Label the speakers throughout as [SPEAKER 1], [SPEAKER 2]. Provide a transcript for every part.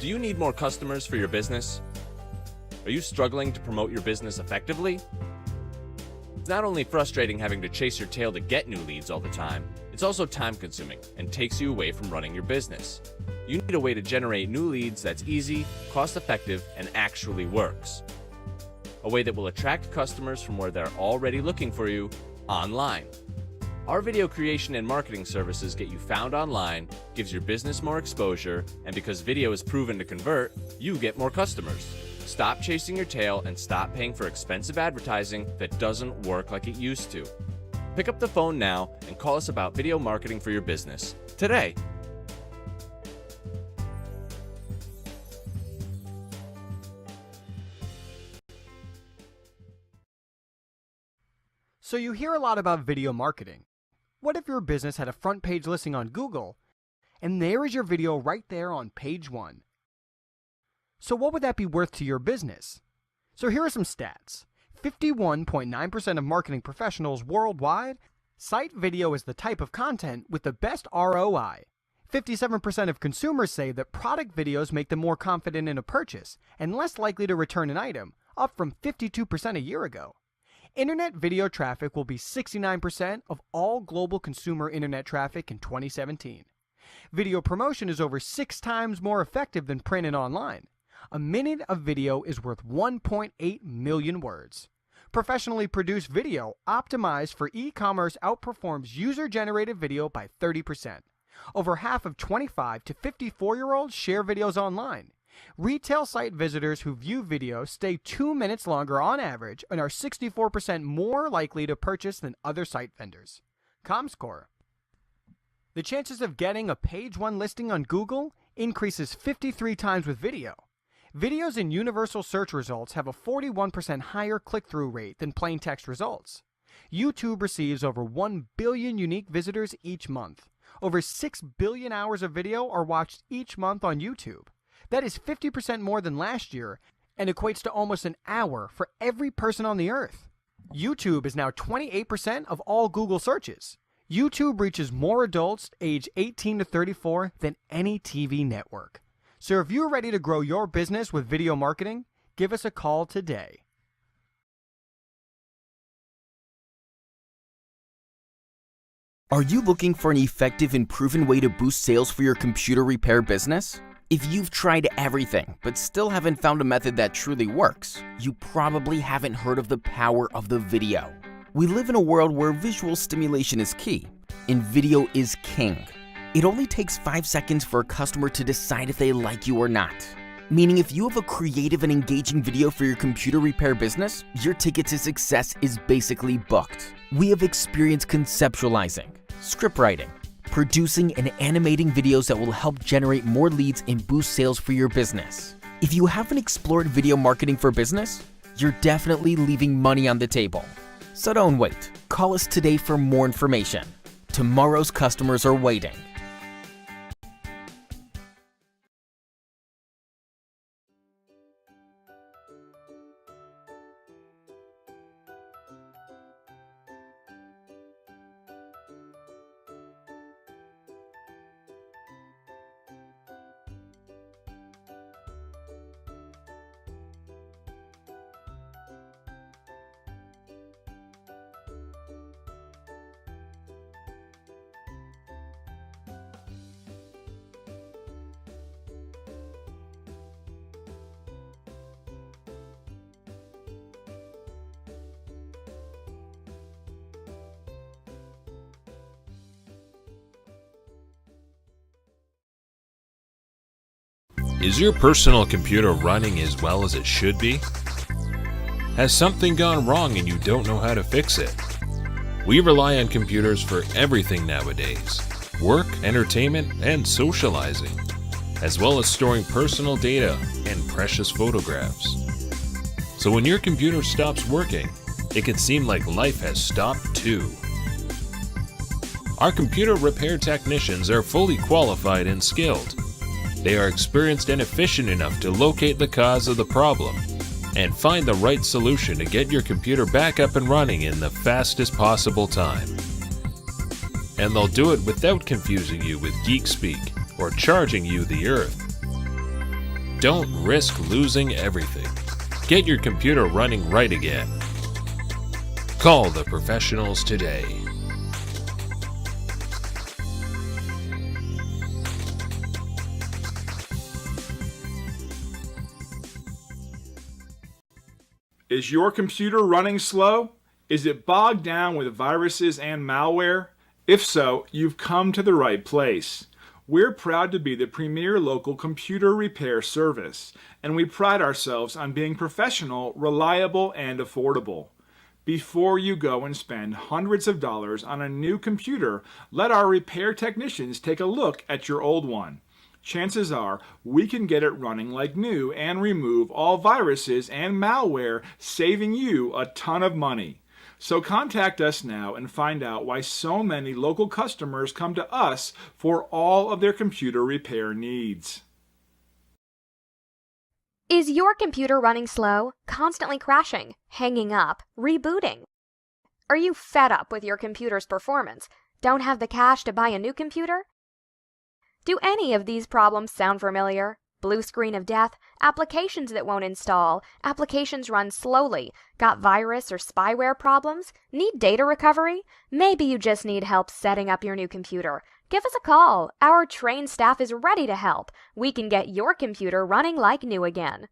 [SPEAKER 1] Do you need more customers for your business? Are you struggling to promote your business effectively? It's not only frustrating having to chase your tail to get new leads all the time, it's also time-consuming and takes you away from running your business. You need a way to generate new leads that's easy, cost-effective, and actually works. A way that will attract customers from where they're already looking for you, online. Our video creation and marketing services get you found online, gives your business more exposure, and because video is proven to convert, you get more customers. Stop chasing your tail and stop paying for expensive advertising that doesn't work like it used to. Pick up the phone now and call us about video marketing for your business today.
[SPEAKER 2] So you hear a lot about video marketing. What if your business had a front page listing on Google, and there is your video right there on page 1? So what would that be worth to your business? So here are some stats. 51.9% of marketing professionals worldwide cite video as the type of content with the best ROI. 57% of consumers say that product videos make them more confident in a purchase and less likely to return an item, up from 52% a year ago. Internet video traffic will be 69% of all global consumer internet traffic in 2017. Video promotion is over 6 times more effective than print and online. A minute of video is worth 1.8 million words. Professionally produced video optimized for e-commerce outperforms user-generated video by 30%. Over half of 25 to 54-year-olds share videos online. Retail site visitors who view video stay 2 minutes longer on average and are 64% more likely to purchase than other site vendors. ComScore. The chances of getting a page 1 listing on Google increases 53 times with video. Videos in universal search results have a 41% higher click-through rate than plain text results. YouTube receives over 1 billion unique visitors each month. Over 6 billion hours of video are watched each month on YouTube. That is 50% more than last year and equates to almost an hour for every person on the earth. YouTube is now 28% of all Google searches. YouTube reaches more adults aged 18 to 34 than any TV network. So if you're ready to grow your business with video marketing, give us a call today.
[SPEAKER 3] Are you looking for an effective and proven way to boost sales for your computer repair business? If you've tried everything but still haven't found a method that truly works, you probably haven't heard of the power of the video. We live in a world where visual stimulation is key, and video is king. It only takes 5 seconds for a customer to decide if they like you or not. Meaning if you have a creative and engaging video for your computer repair business, your ticket to success is basically booked. We have experience conceptualizing, script writing, producing and animating videos that will help generate more leads and boost sales for your business. If you haven't explored video marketing for business, you're definitely leaving money on the table. So don't wait. Call us today for more information. Tomorrow's customers are waiting.
[SPEAKER 4] Is your personal computer running as well as it should be? Has something gone wrong and you don't know how to fix it? We rely on computers for everything nowadays: work, entertainment, and socializing, as well as storing personal data and precious photographs. So when your computer stops working, it can seem like life has stopped too. Our computer repair technicians are fully qualified and skilled. They are experienced and efficient enough to locate the cause of the problem and find the right solution to get your computer back up and running in the fastest possible time. And they'll do it without confusing you with geek speak or charging you the earth. Don't risk losing everything. Get your computer running right again. Call the professionals today.
[SPEAKER 5] Is your computer running slow? Is it bogged down with viruses and malware? If so, you've come to the right place. We're proud to be the premier local computer repair service, and we pride ourselves on being professional, reliable, and affordable. Before you go and spend hundreds of dollars on a new computer, let our repair technicians take a look at your old one. Chances are we can get it running like new and remove all viruses and malware, saving you a ton of money. So contact us now and find out why so many local customers come to us for all of their computer repair needs.
[SPEAKER 6] Is your computer running slow, constantly crashing, hanging up, rebooting? Are you fed up with your computer's performance? Don't have the cash to buy a new computer? Do any of these problems sound familiar? Blue screen of death, applications that won't install, applications run slowly, got virus or spyware problems, need data recovery? Maybe you just need help setting up your new computer. Give us a call. Our trained staff is ready to help. We can get your computer running like new again.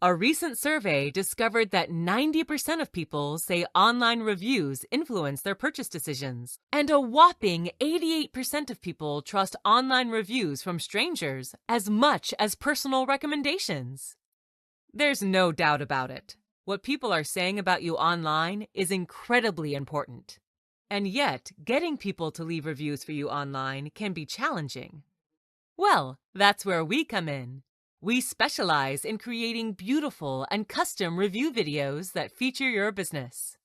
[SPEAKER 7] A recent survey discovered that 90% of people say online reviews influence their purchase decisions, and a whopping 88% of people trust online reviews from strangers as much as personal recommendations. There's no doubt about it. What people are saying about you online is incredibly important. And yet, getting people to leave reviews for you online can be challenging. Well, that's where we come in. We specialize in creating beautiful and custom review videos that feature your business.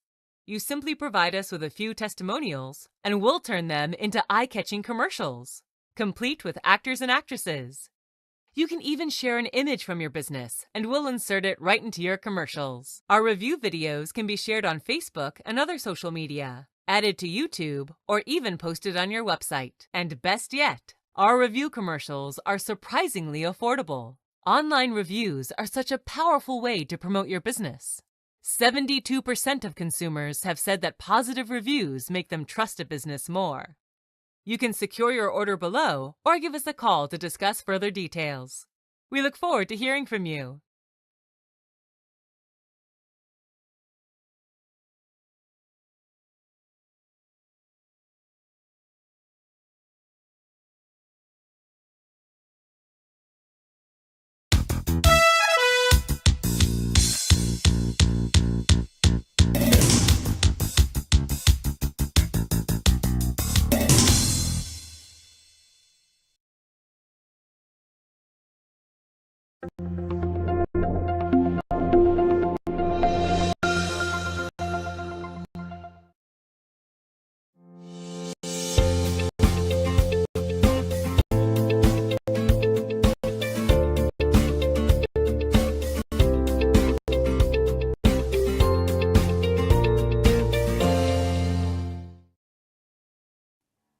[SPEAKER 7] You simply provide us with a few testimonials, and we'll turn them into eye-catching commercials, complete with actors and actresses. You can even share an image from your business, and we'll insert it right into your commercials. Our review videos can be shared on Facebook and other social media, added to YouTube, or even posted on your website. And best yet, our review commercials are surprisingly affordable. Online reviews are such a powerful way to promote your business. 72% of consumers have said that positive reviews make them trust a business more. You can secure your order below or give us a call to discuss further details. We look forward to hearing from you.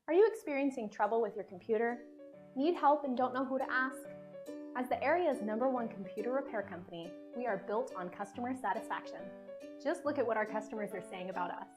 [SPEAKER 8] Are you experiencing trouble with your computer? Need help and don't know who to ask? As the area's #1 computer repair company, we are built on customer satisfaction. Just look at what our customers are saying about us.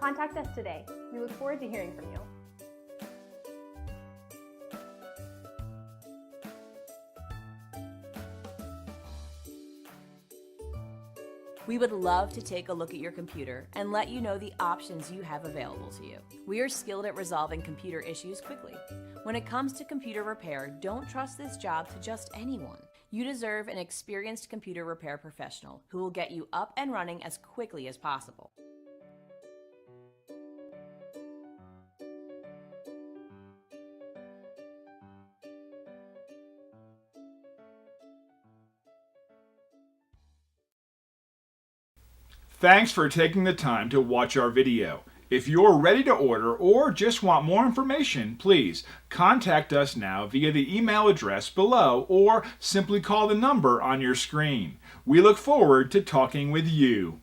[SPEAKER 8] Contact us today. We look forward to hearing from you.
[SPEAKER 9] We would love to take a look at your computer and let you know the options you have available to you. We are skilled at resolving computer issues quickly. When it comes to computer repair, don't trust this job to just anyone. You deserve an experienced computer repair professional who will get you up and running as quickly as possible.
[SPEAKER 5] Thanks for taking the time to watch our video. If you're ready to order or just want more information, please contact us now via the email address below or simply call the number on your screen. We look forward to talking with you.